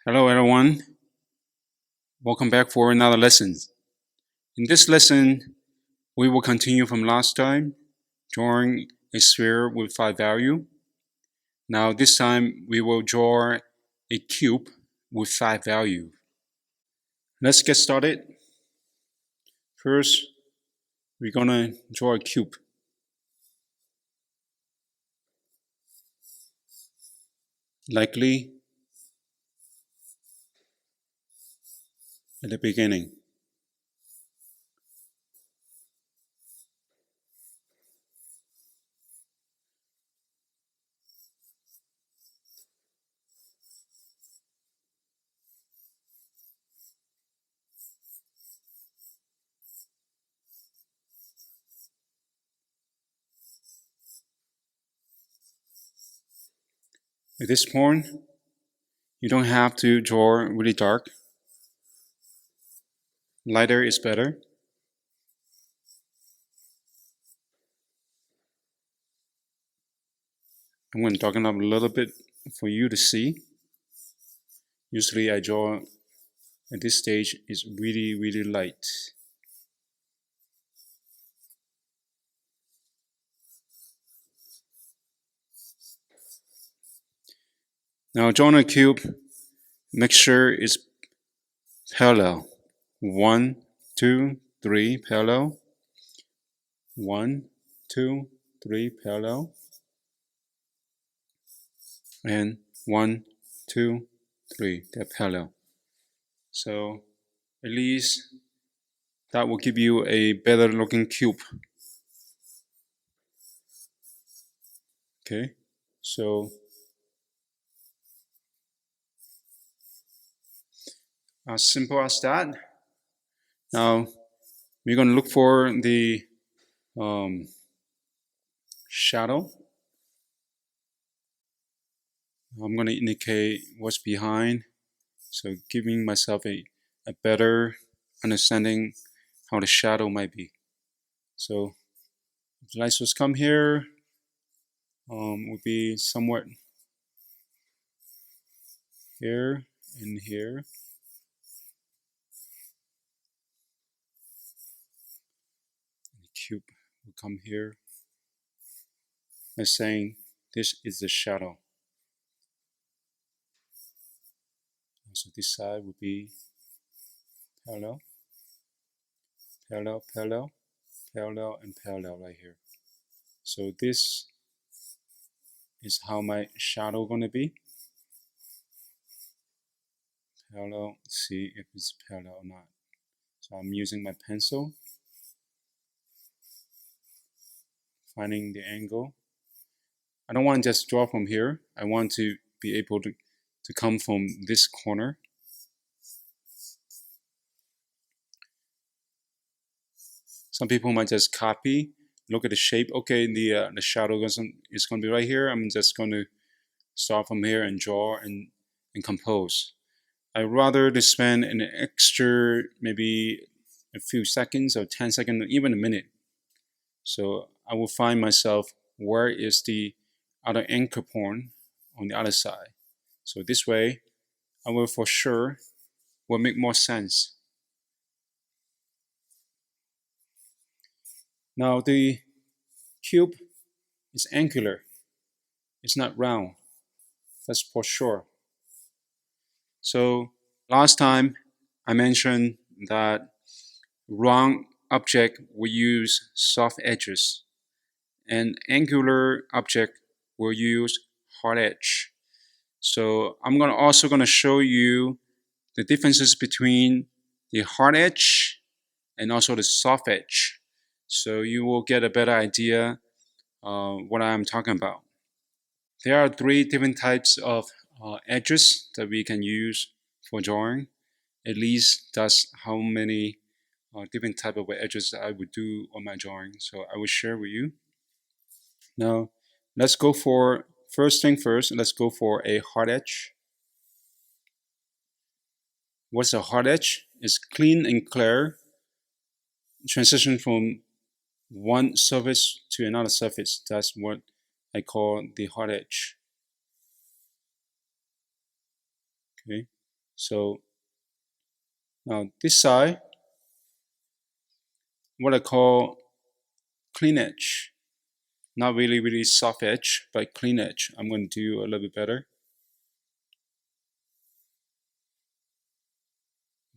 Hello everyone, welcome back for another lesson. In this lesson, we will continue from last time, drawing a sphere with 5 values. Now this time we will draw a cube with 5 values. Let's get started. First, we're gonna draw a cube. Likely at the beginning. At this point, you don't have to draw really dark. Lighter is better. I'm going to darken up a little bit for you to see. Usually I draw at this stage is really light. Now drawing a cube, make sure it's parallel. 1, 2, 3 parallel. 1, 2, 3 parallel. And 1, 2, 3, they're parallel. So at least that will give you a better looking cube. Okay, so as simple as that. Now we're going to look for the shadow. I'm going to indicate what's behind, so giving myself a better understanding how the shadow might be. So if the light source come here, would be somewhat here and here. The cube will come here. As saying this is the shadow. So this side would be parallel, parallel, parallel, parallel, and parallel right here. So this is how my shadow gonna be. Parallel, see if it's parallel or not. So I'm using my pencil, finding the angle. I don't want to just draw from here. I want to be able to come from this corner. Some people might just copy, look at the shape. Okay, the shadow is going to be right here. I'm just going to start from here and draw and compose. I'd rather to spend an extra maybe a few seconds or 10 seconds or even a minute. So I will find myself where is the other anchor point on the other side. So this way I will for sure will make more sense. Now the cube is angular. It's not round. That's for sure. So last time I mentioned that round object will use soft edges and angular object will use hard edge. So I'm also going to show you the differences between the hard edge and also the soft edge. So you will get a better idea what I'm talking about. There are 3 different types of edges that we can use for drawing. At least that's how many different type of edges that I would do on my drawing. So I will share with you. Now let's go for first thing first. Let's go for a hard edge. What's a hard edge? It's clean and clear. Transition from one surface to another surface. That's what I call the hard edge. Okay. So now this side, what I call clean edge. Not really soft edge, but clean edge. I'm going to do a little bit better.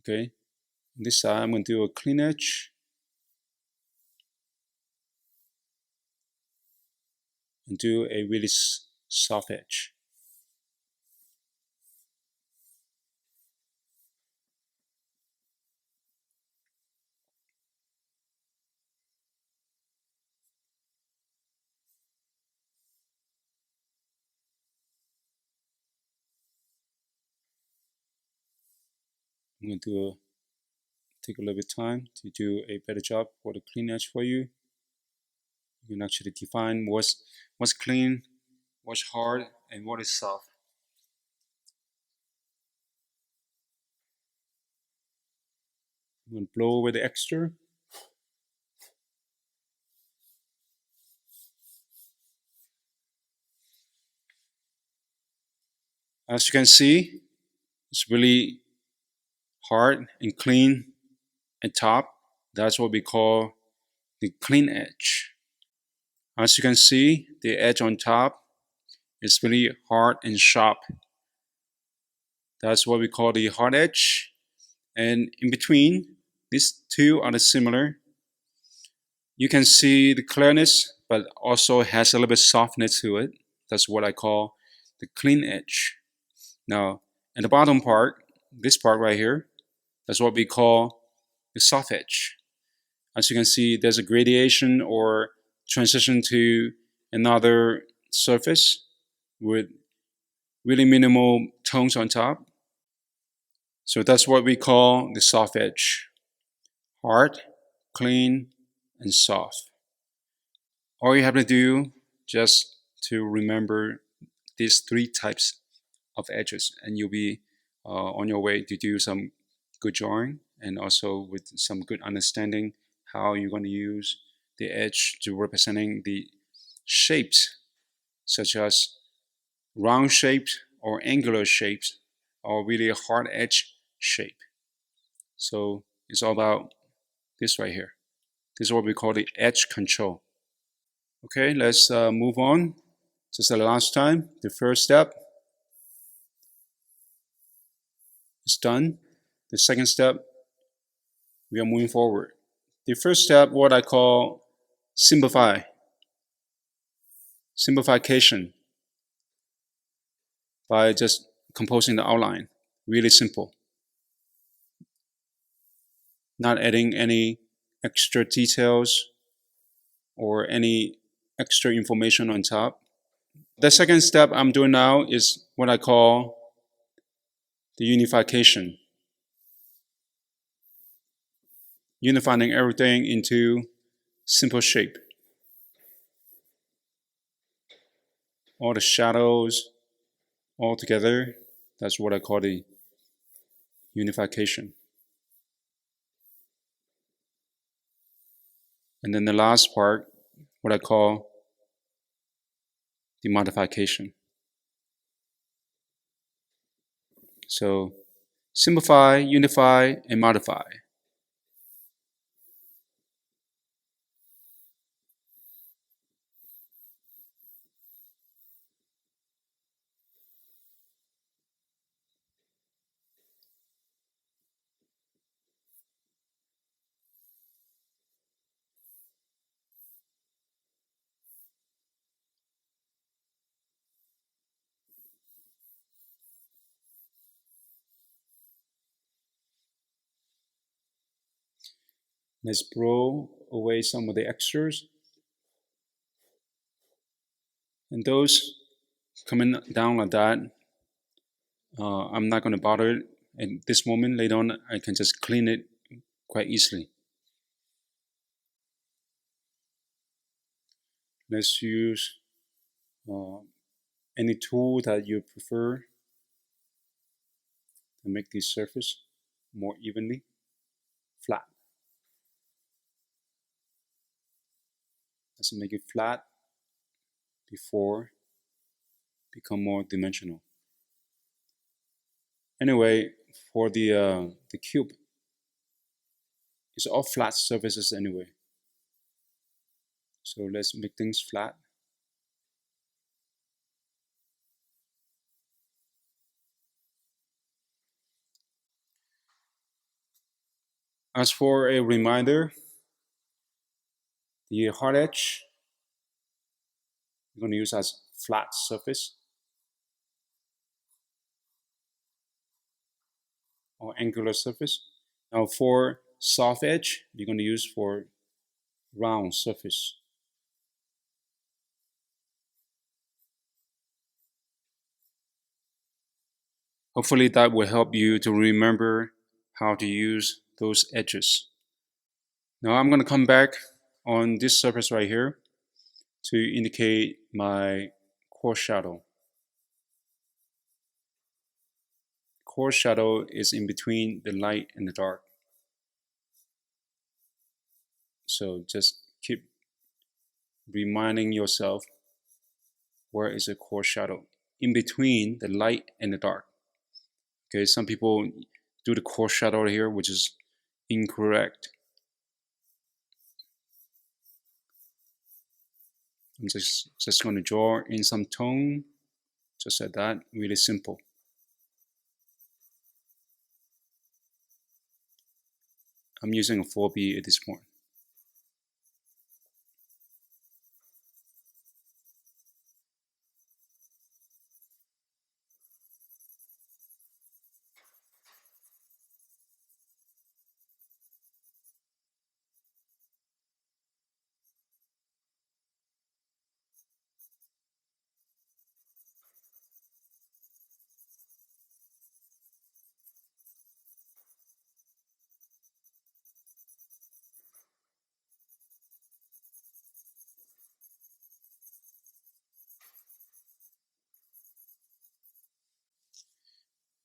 Okay, this side I'm going to do a clean edge and do a really soft edge. I'm going to take a little bit of time to do a better job for the clean edge for you. You can actually define what's clean, what's hard, and what is soft. I'm going to blow away the extra. As you can see, it's really hard and clean at top. That's what we call the clean edge. As you can see, the edge on top is really hard and sharp. That's what we call the hard edge. And in between, these two are similar. You can see the clearness, but also has a little bit softness to it. That's what I call the clean edge. Now, at the bottom part, this part right here, that's what we call the soft edge. As you can see, there's a gradation or transition to another surface with really minimal tones on top. So that's what we call the soft edge. Hard, clean, and soft. All you have to do just to remember these three types of edges, and you'll be on your way to do some good drawing and also with some good understanding how you're going to use the edge to representing the shapes such as round shapes or angular shapes or really a hard edge shape. So it's all about this right here. This is what we call the edge control. Okay, let's move on. Just the last time, the first step is done. The second step, we are moving forward. The first step, what I call simplification, by just composing the outline. Really simple. Not adding any extra details or any extra information on top. The second step I'm doing now is what I call the unification. Unifying everything into simple shape. All the shadows all together, that's what I call the unification. And then the last part, what I call the modification. So simplify, unify, and modify. Let's blow away some of the extras. And those coming down like that, I'm not going to bother it at this moment. Later on, I can just clean it quite easily. Let's use any tool that you prefer to make this surface more evenly flat. Let's make it flat before become more dimensional. Anyway, for the cube, it's all flat surfaces anyway. So let's make things flat. As for a reminder, the hard edge we're going to use as flat surface or angular surface. Now for soft edge, you're going to use for round surface. Hopefully that will help you to remember how to use those edges. Now I'm going to come back on this surface right here to indicate my core shadow. Core shadow is in between the light and the dark. So just keep reminding yourself where is the core shadow in between the light and the dark. Okay, some people do the core shadow here, which is incorrect. I'm just going to draw in some tone, just like that, really simple. I'm using a 4B at this point.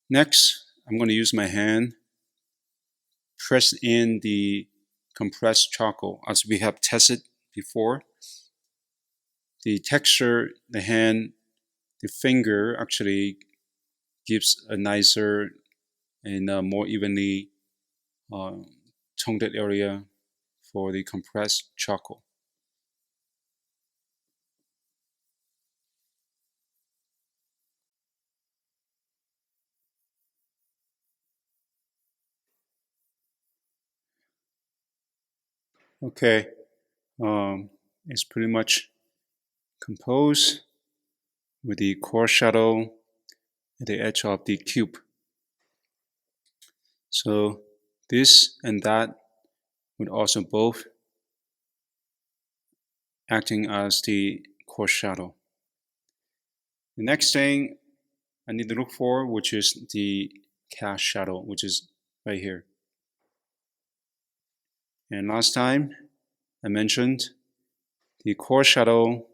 Next, I'm going to use my hand, press in the compressed charcoal as we have tested before. The texture, the hand, the finger actually gives a nicer and more evenly toned area for the compressed charcoal. Okay, it's pretty much composed with the core shadow at the edge of the cube. So this and that would also both acting as the core shadow. The next thing I need to look for, which is the cast shadow, which is right here. And last time I mentioned the core shadow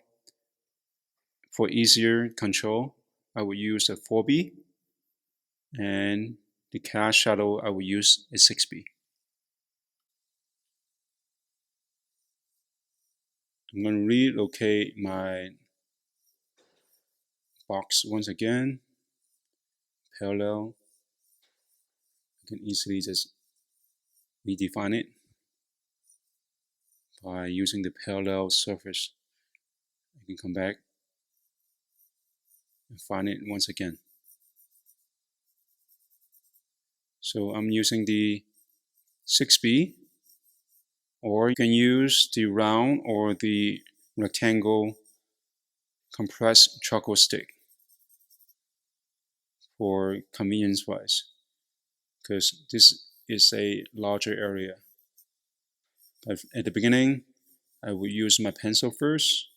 for easier control, I would use a 4B, and the cast shadow I would use a 6B. I'm going to relocate my box once again, parallel. I can easily just redefine it by using the parallel surface. I can come back and find it once again. So I'm using the 6B, or you can use the round or the rectangle compressed charcoal stick for convenience wise, because this is a larger area. But at the beginning, I will use my pencil first,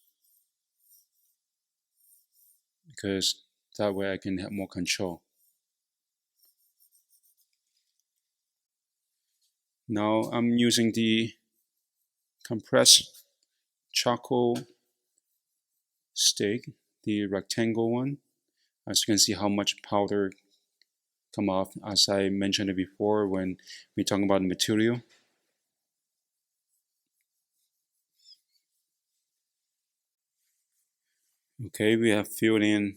because that way I can have more control. Now I'm using the compressed charcoal stick, the rectangle one. As you can see how much powder come off, as I mentioned it before when we talk about the material. Okay, we have filled in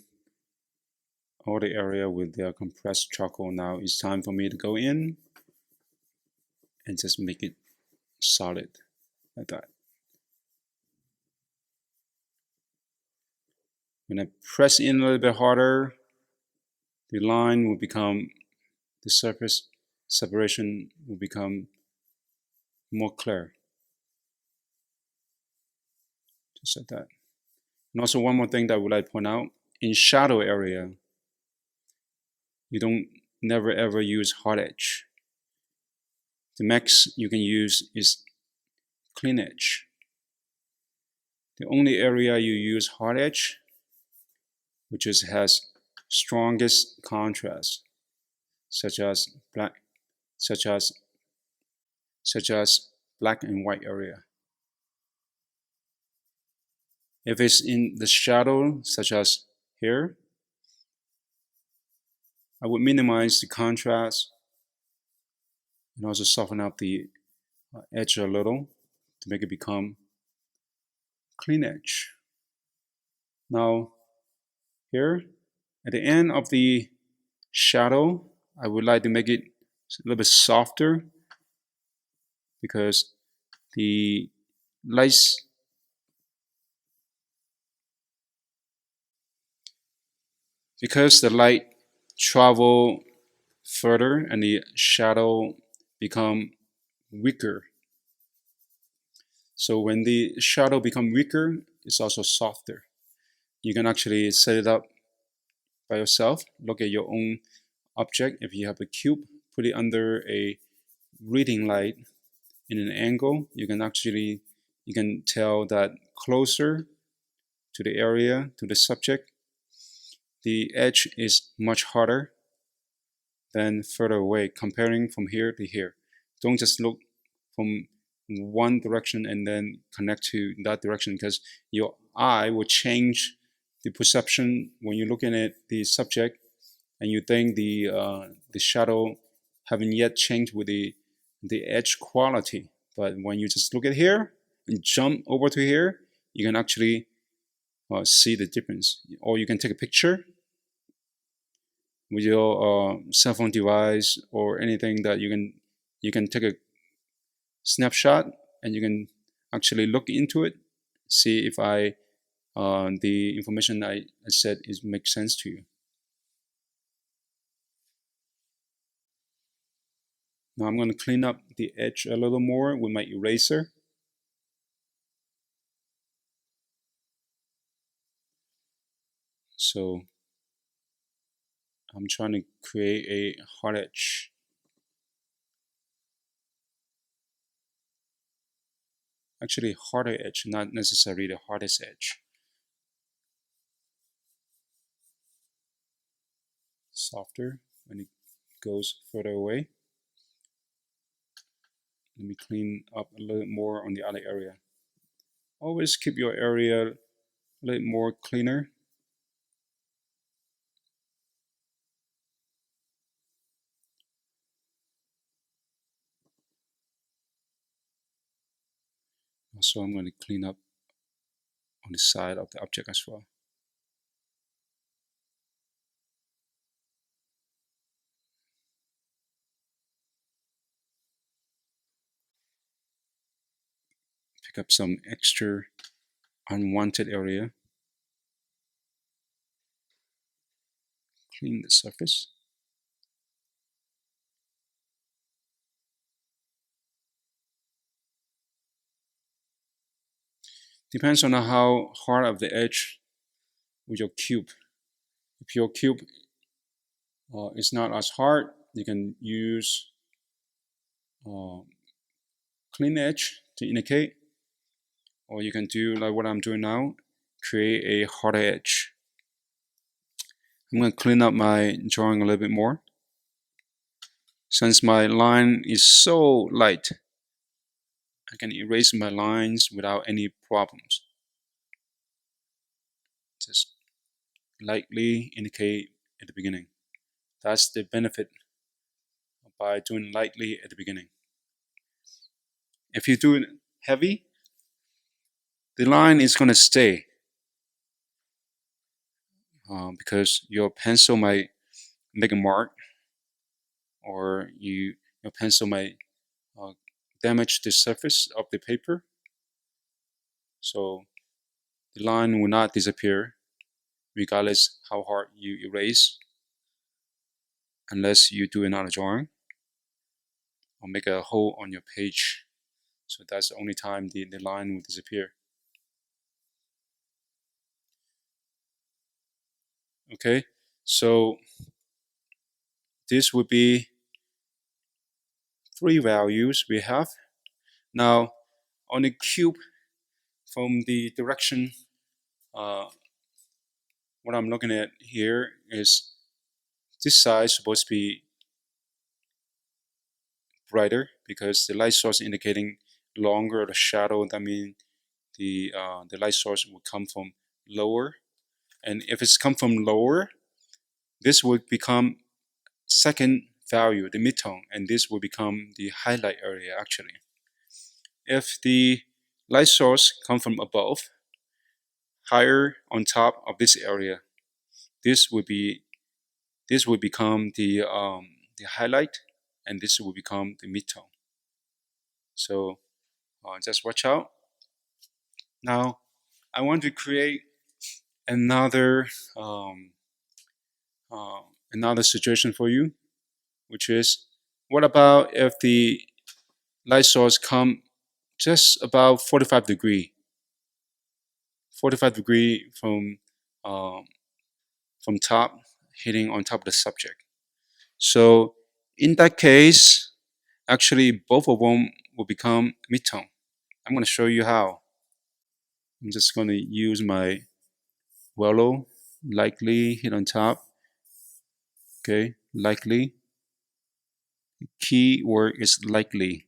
all the area with the compressed charcoal. Now it's time for me to go in and just make it solid like that. When I press in a little bit harder, the line will become, the surface separation will become more clear. Just like that. And also one more thing that I would like to point out, in shadow area, you don't never ever use hard edge. The max you can use is clean edge. The only area you use hard edge, which has strongest contrast, such as black and white area. If it's in the shadow, such as here, I would minimize the contrast and also soften up the edge a little to make it become clean edge. Now, here, at the end of the shadow, I would like to make it a little bit softer because the lights the light travel further and the shadow become weaker. So when the shadow become weaker, it's also softer. You can actually set it up by yourself. Look at your own object. If you have a cube, put it under a reading light in an angle. You can tell that closer to the area, to the subject, the edge is much harder than further away, comparing from here to here. Don't just look from one direction and then connect to that direction, because your eye will change the perception when you're looking at the subject and you think the shadow haven't yet changed with the edge quality. But when you just look at here and jump over to here, you can actually see the difference. Or you can take a picture with your cell phone device or anything that you can take a snapshot and you can actually look into it, see if the information I said makes sense to you. Now I'm going to clean up the edge a little more with my eraser. So I'm trying to create a hard edge. Actually, harder edge, not necessarily the hardest edge. Softer when it goes further away. Let me clean up a little more on the other area. Always keep your area a little more cleaner. Also, I'm going to clean up on the side of the object as well. Pick up some extra unwanted area. Clean the surface. Depends on how hard of the edge with your cube. If your cube is not as hard, you can use clean edge to indicate, or you can do like what I'm doing now, create a harder edge. I'm going to clean up my drawing a little bit more. Since my line is so light, I can erase my lines without any problems. Just lightly indicate at the beginning. That's the benefit by doing lightly at the beginning. If you do it heavy, the line is going to stay. because your pencil might make a mark, or your pencil might damage the surface of the paper. So the line will not disappear regardless how hard you erase, unless you do another drawing or make a hole on your page. So that's the only time the line will disappear. Okay, so this would be 3 values we have. Now on the cube, from the direction, what I'm looking at here is this side is supposed to be brighter because the light source indicating longer the shadow. That means the light source will come from lower, and if it's come from lower, this would become second value, the midtone, and this will become the highlight area actually. If the light source come from above, higher on top of this area, this would become the highlight, and this will become the midtone. So just watch out. Now I want to create another another situation for you, which is, what about if the light source come just about 45 degree from top, hitting on top of the subject. So in that case, actually both of them will become midtone. I'm going to show you how. I'm just going to use my Velo, likely, hit on top. Okay, likely. The key word is likely.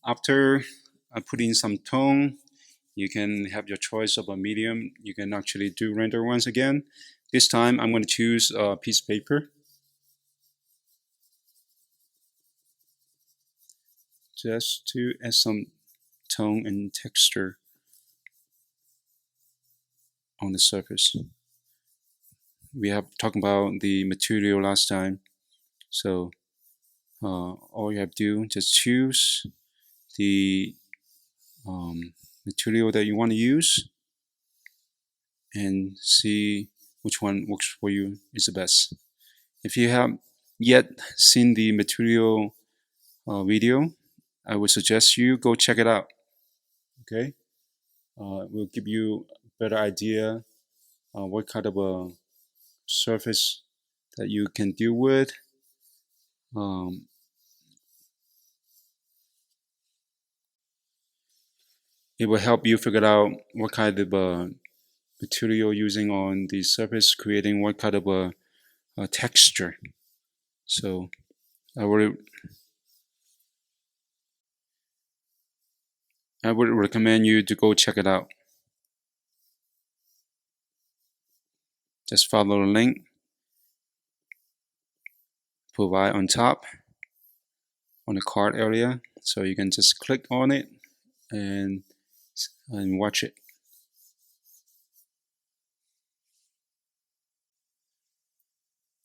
After I put in some tone, you can have your choice of a medium. You can actually do render once again. This time I'm going to choose a piece of paper, just to add some tone and texture on the surface. We have talked about the material last time, so all you have to do, just choose the material that you want to use and see which one works for you is the best. If you have yet seen the material video, I would suggest you go check it out. Okay, will give you a better idea what kind of a surface that you can deal with. It will help you figure out what kind of material using on the surface, creating what kind of a texture. So I would recommend you to go check it out. Just follow the link provide on top on the card area, so you can just click on it and watch it.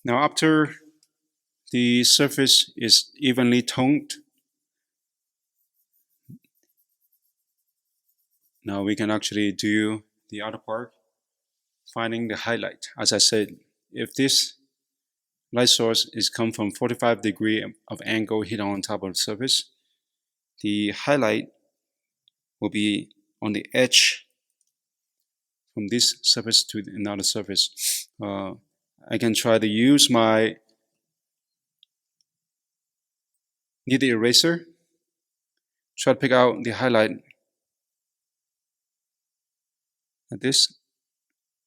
Now after the surface is evenly toned, now we can actually do the other part, finding the highlight. As I said, if this light source is come from 45 degree of angle hit on top of the surface, the highlight will be on the edge from this surface to another surface. I can try to use my kneaded eraser, try to pick out the highlight like this,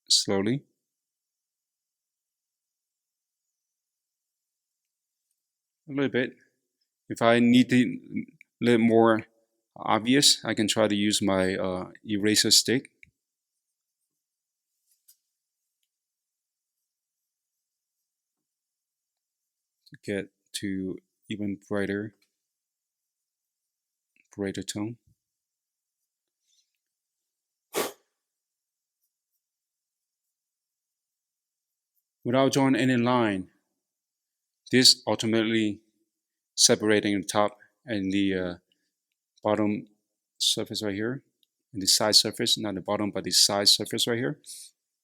slowly. A little bit. If I need it a little more obvious, I can try to use my eraser stick. get to even brighter tone. Without drawing any line, this ultimately separating the top and the bottom surface right here, and the side surface, not the bottom, but the side surface right here.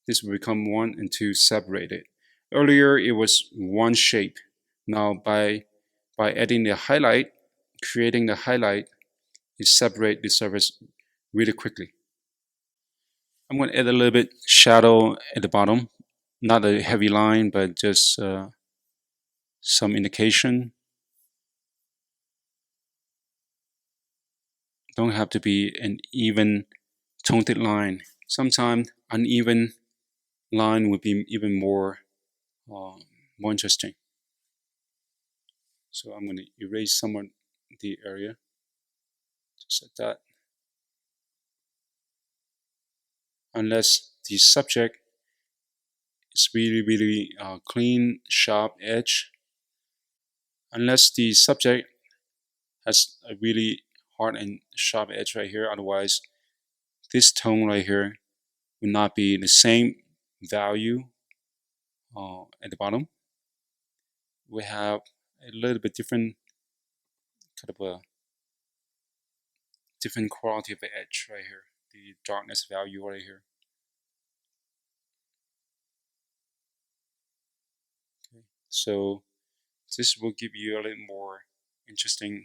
This will become one and two separated. Earlier, it was one shape. Now, by adding the highlight, creating the highlight, it separates the surface really quickly. I'm going to add a little bit shadow at the bottom, not a heavy line, but just some indication. Don't have to be an even toned line. Sometimes uneven line would be even more interesting. So I'm going to erase some of the area, just like that. Unless the subject is really clean, sharp edge. Unless the subject has a really hard and sharp edge right here. Otherwise, this tone right here will not be the same value at the bottom. We have a little bit different kind of a different quality of the edge right here. The darkness value right here. Okay. So this will give you a little more interesting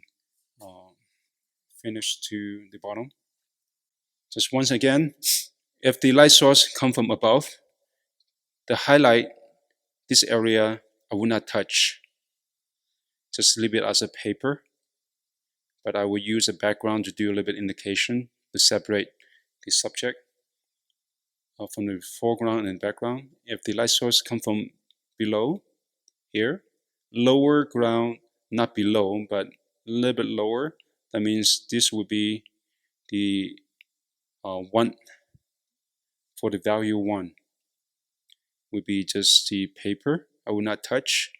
finish to the bottom. Just once again, if the light source come from above, the highlight, this area, I will not touch. Just leave it as a paper. But I will use a background to do a little bit indication to separate the subject from the foreground and background. If the light source come from below, here, lower ground, not below, but a little bit lower, that means this would be the 1 for the value 1 would be just the paper. I will not touch,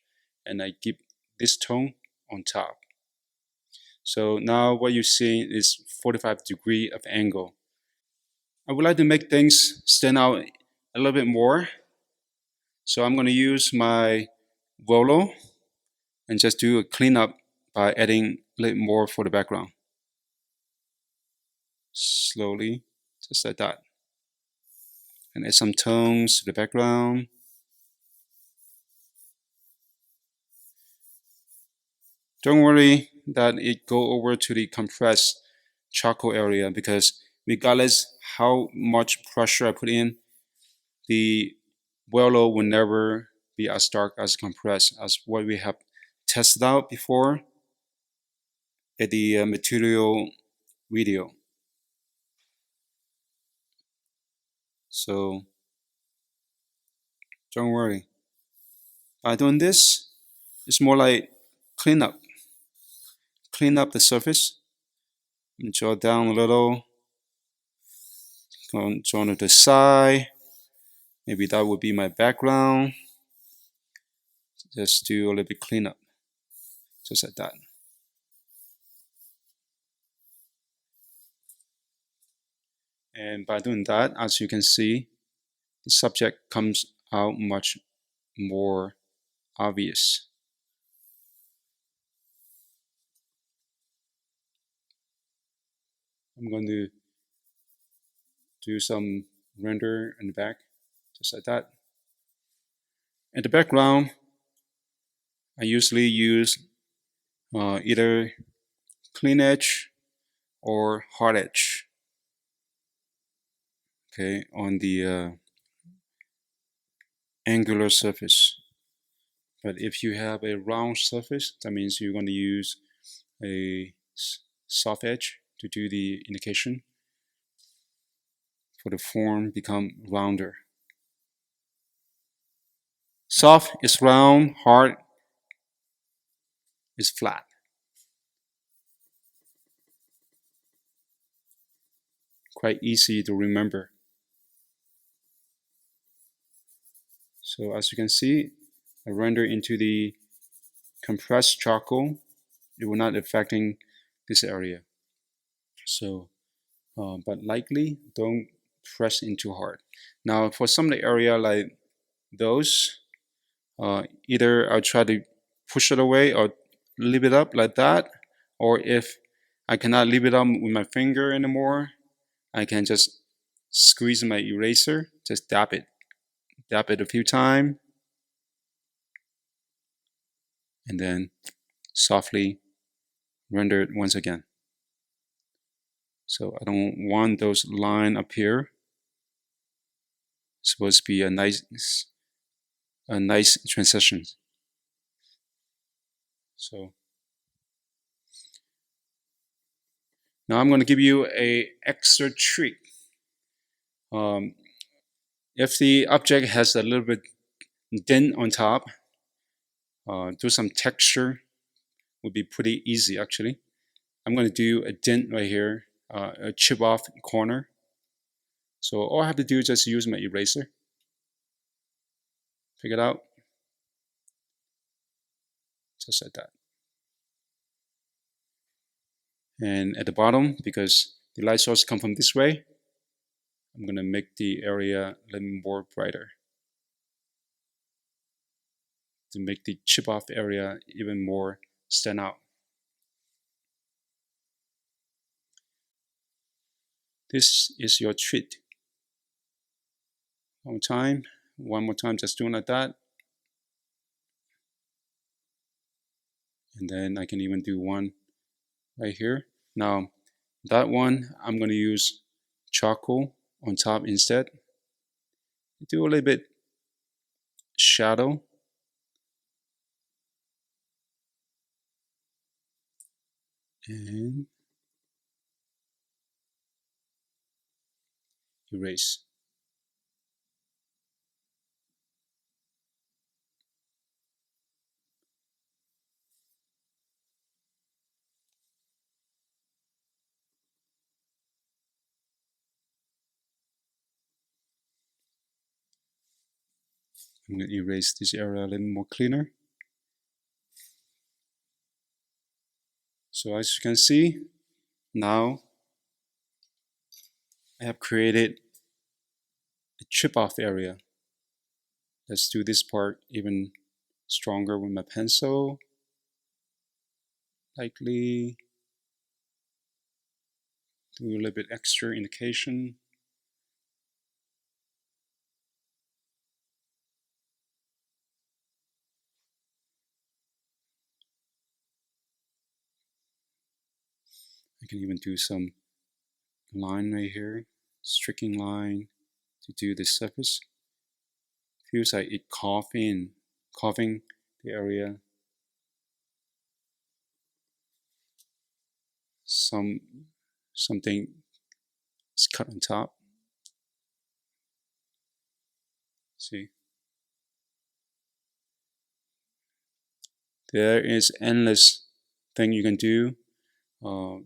and I keep this tone on top. So now what you're seeing is 45 degree of angle. I would like to make things stand out a little bit more. So I'm going to use my Volo and just do a cleanup by adding a little more for the background. Slowly, just like that. And add some tones to the background. Don't worry that it go over to the compressed charcoal area, because regardless how much pressure I put in, the Velo will never be as dark as compressed, as what we have tested out before at the material video. So don't worry. By doing this, it's more like clean up the surface, and draw down a little, draw to the side. Maybe that would be my background. Just do a little bit cleanup, just like that. And by doing that, as you can see, the subject comes out much more obvious. I'm going to do some render in the back, just like that. In the background, I usually use either clean edge or hard edge, okay, on the angular surface. But if you have a round surface, that means you're going to use a soft edge to do the indication for the form become rounder. Soft is round, hard is flat. Quite easy to remember. So as you can see, I render into the compressed charcoal, it will not affecting this area. So, but lightly, don't press in too hard. Now, for some of the area like those, either I'll try to push it away or leave it up like that, or if I cannot leave it up with my finger anymore, I can just squeeze my eraser, just dab it a few times, and then softly render it once again. So I don't want those lines up here. It's supposed to be a nice transition. So now I'm going to give you a extra trick. If the object has a little bit dent on top, do some texture would be pretty easy actually. I'm going to do a dent right here, a chip off corner. So all I have to do is just use my eraser. Pick it out. Just like that. And at the bottom, because the light source comes from this way, I'm going to make the area a little more brighter to make the chip off area even more stand out. This is your treat. One more time, just doing like that. And then I can even do one right here. Now, that one, I'm going to use charcoal on top instead. Do a little bit shadow. And erase. I'm going to erase this area a little more cleaner. So as you can see, now I have created a chip off area. Let's do this part even stronger with my pencil. Likely do a little bit extra indication. I can even do some line right here, streaking line to do the surface. Feels like it coughing the area. Something is cut on top. See, there is endless thing you can do.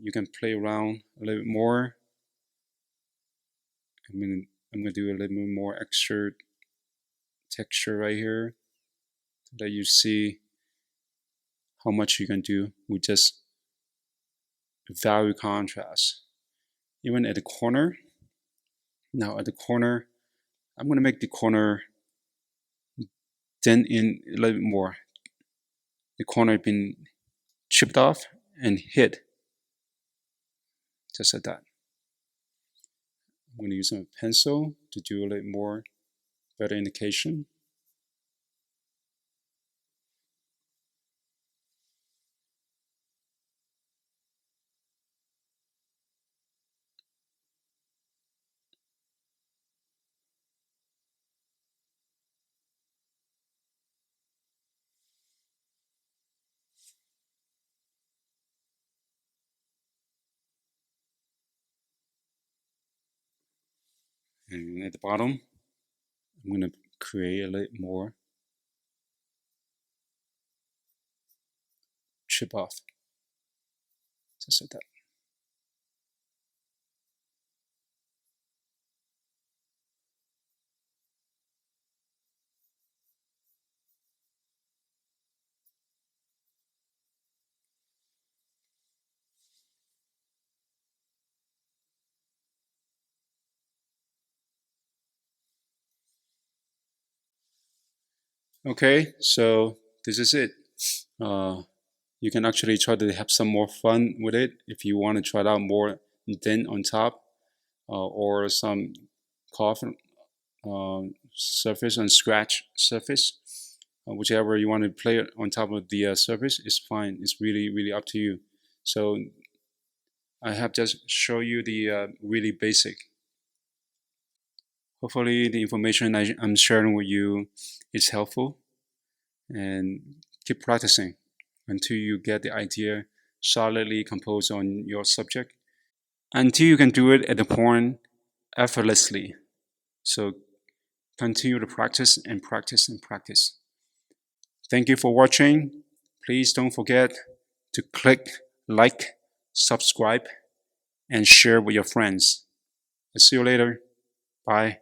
You can play around a little bit more. I'm gonna do a little bit more extra texture right here so that you see how much you can do with just value contrast. Even at the corner. Now at the corner, I'm gonna make the corner dent in a little bit more. The corner has been chipped off and hit, just like that. I'm going to use my pencil to do a little more better indication. And at the bottom, I'm going to create a little more chip off, just like that. Okay, so this is it. Uh, you can actually try to have some more fun with it if you want to try it out more dent on top, or some cough surface and scratch surface. Whichever you want to play it on top of the surface is fine. It's really up to you. So I have just show you the really basic. Hopefully the information I'm sharing with you is helpful, and keep practicing until you get the idea solidly composed on your subject, until you can do it at the point effortlessly. So continue to practice and practice and practice. Thank you for watching. Please don't forget to click like, subscribe, and share with your friends. I'll see you later. Bye.